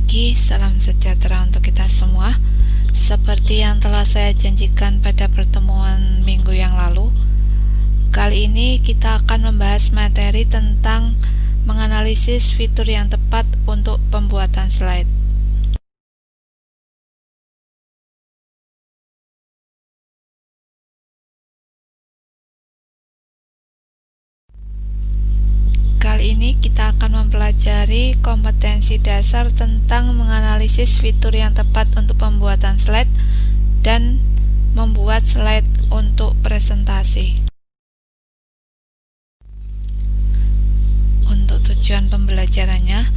pagi, salam sejahtera untuk kita semua. Seperti yang telah saya janjikan pada pertemuan minggu yang lalu, kali ini kita akan membahas materi tentang menganalisis fitur yang tepat untuk pembuatan slide. Kali ini kita akan mempelajari kompetensi dasar tentang menganalisis fitur yang tepat untuk pembuatan slide dan membuat slide untuk presentasi. Untuk tujuan pembelajarannya,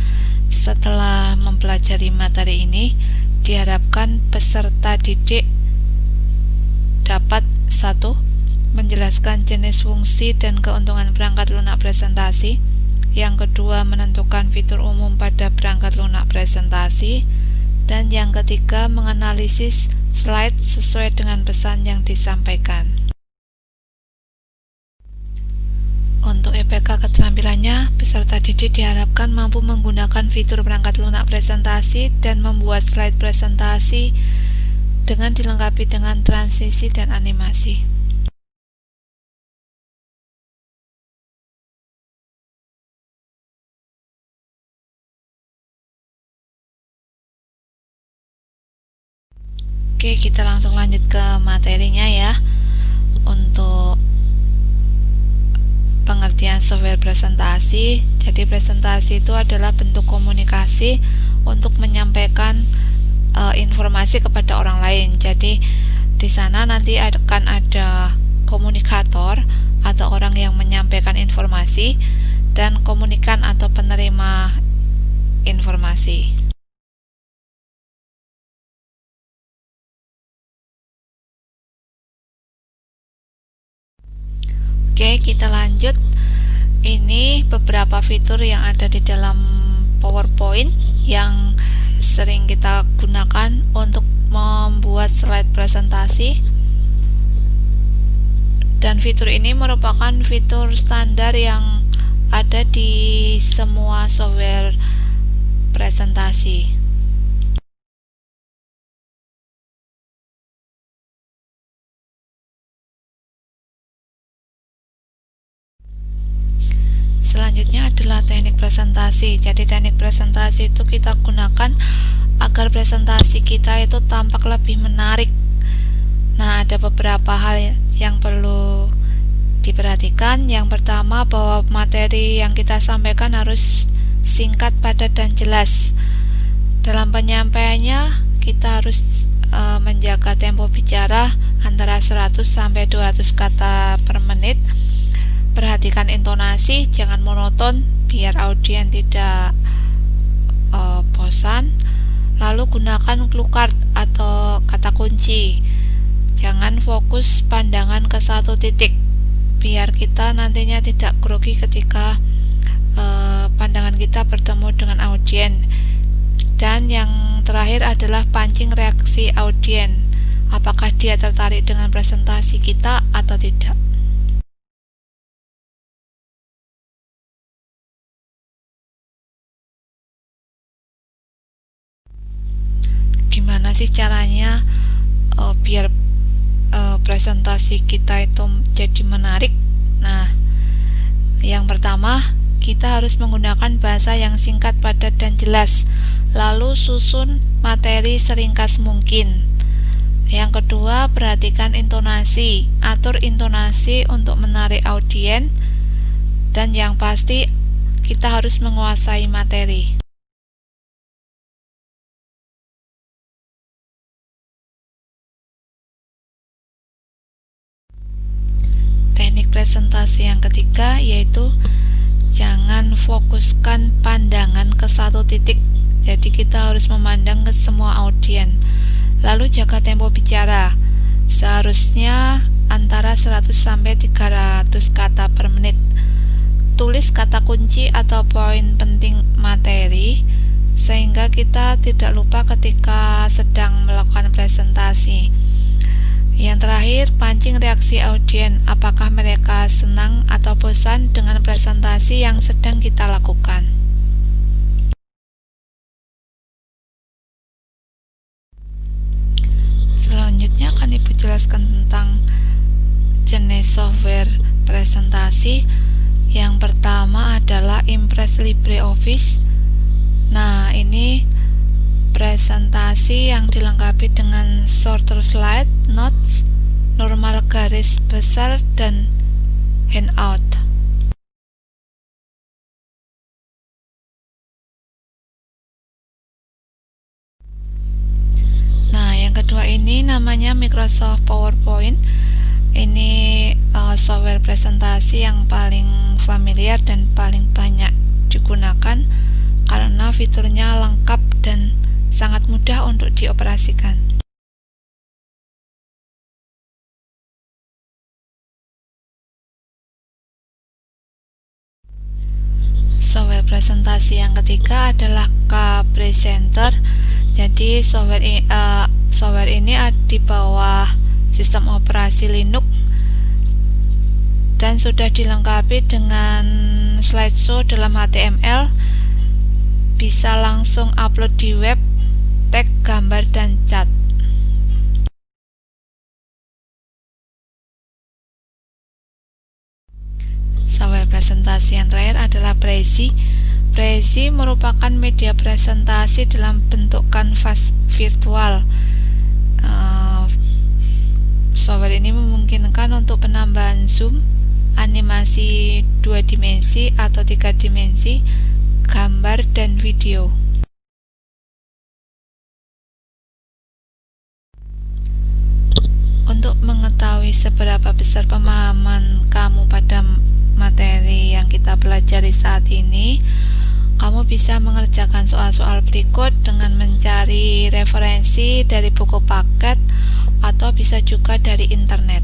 setelah mempelajari materi ini, diharapkan peserta didik dapat 1. Menjelaskan jenis fungsi dan keuntungan perangkat lunak presentasi. Yang kedua, menentukan fitur umum pada perangkat lunak presentasi. Dan yang ketiga, menganalisis slide sesuai dengan pesan yang disampaikan. Untuk IPK keterampilannya, peserta didik diharapkan mampu menggunakan fitur perangkat lunak presentasi dan membuat slide presentasi dengan dilengkapi dengan transisi dan animasi. Oke, kita langsung lanjut ke materinya ya. Untuk pengertian software presentasi, jadi presentasi itu adalah bentuk komunikasi untuk menyampaikan informasi kepada orang lain. Jadi di sana nanti akan ada komunikator atau orang yang menyampaikan informasi dan komunikan atau penerima informasi. Oke, kita lanjut. Ini beberapa fitur yang ada di dalam PowerPoint yang sering kita gunakan untuk membuat slide presentasi. Dan fitur ini merupakan fitur standar yang ada di semua software presentasi. Selanjutnya adalah teknik presentasi. Jadi teknik presentasi itu kita gunakan agar presentasi kita itu tampak lebih menarik. Nah, ada beberapa hal yang perlu diperhatikan. Yang pertama, bahwa materi yang kita sampaikan harus singkat, padat, dan jelas. Dalam penyampaiannya, kita harus menjaga tempo bicara antara 100 sampai 200 kata per menit. Perhatikan intonasi, jangan monoton biar audien tidak bosan. Lalu gunakan clue card atau kata kunci. Jangan fokus pandangan ke satu titik biar kita nantinya tidak grogi ketika pandangan kita bertemu dengan audien. Dan yang terakhir adalah pancing reaksi audien. Apakah dia tertarik dengan presentasi kita atau tidak? Gimana sih caranya biar presentasi kita itu jadi menarik? Nah, yang pertama, kita harus menggunakan bahasa yang singkat, padat, dan jelas. Lalu susun materi seringkas mungkin. Yang kedua, perhatikan intonasi. Atur intonasi untuk menarik audien. Dan yang pasti, kita harus menguasai materi. Teknik presentasi yang ketiga yaitu jangan fokuskan pandangan ke satu titik. Jadi kita harus memandang ke semua audien. Lalu jaga tempo bicara. Seharusnya antara 100 sampai 300 kata per menit. Tulis kata kunci atau poin penting materi sehingga kita tidak lupa ketika sedang melakukan presentasi. Yang terakhir, pancing reaksi audien, apakah mereka senang atau bosan dengan presentasi yang sedang kita lakukan. menjelaskan tentang jenis software presentasi. Yang pertama adalah Impress LibreOffice. Nah, ini presentasi yang dilengkapi dengan sorter slide, notes, normal garis besar, dan handout. Nah, yang kedua ini namanya Microsoft PowerPoint. Ini software presentasi yang paling familiar dan paling banyak digunakan karena fiturnya lengkap dan sangat mudah untuk dioperasikan. Software presentasi yang ketiga adalah K-Presenter. Jadi software ini di bawah sistem operasi Linux dan sudah dilengkapi dengan slideshow dalam HTML, bisa langsung upload di web, tag, gambar, dan cat. Software presentasi yang terakhir adalah Prezi. Prezi merupakan media presentasi dalam bentuk kanvas virtual. Software ini memungkinkan untuk penambahan zoom, animasi 2 dimensi atau 3 dimensi, gambar, dan video. Untuk mengetahui seberapa besar pemahaman kamu pada materi yang kita pelajari saat ini, kamu bisa mengerjakan soal-soal berikut dengan mencari referensi dari buku paket atau bisa juga dari internet.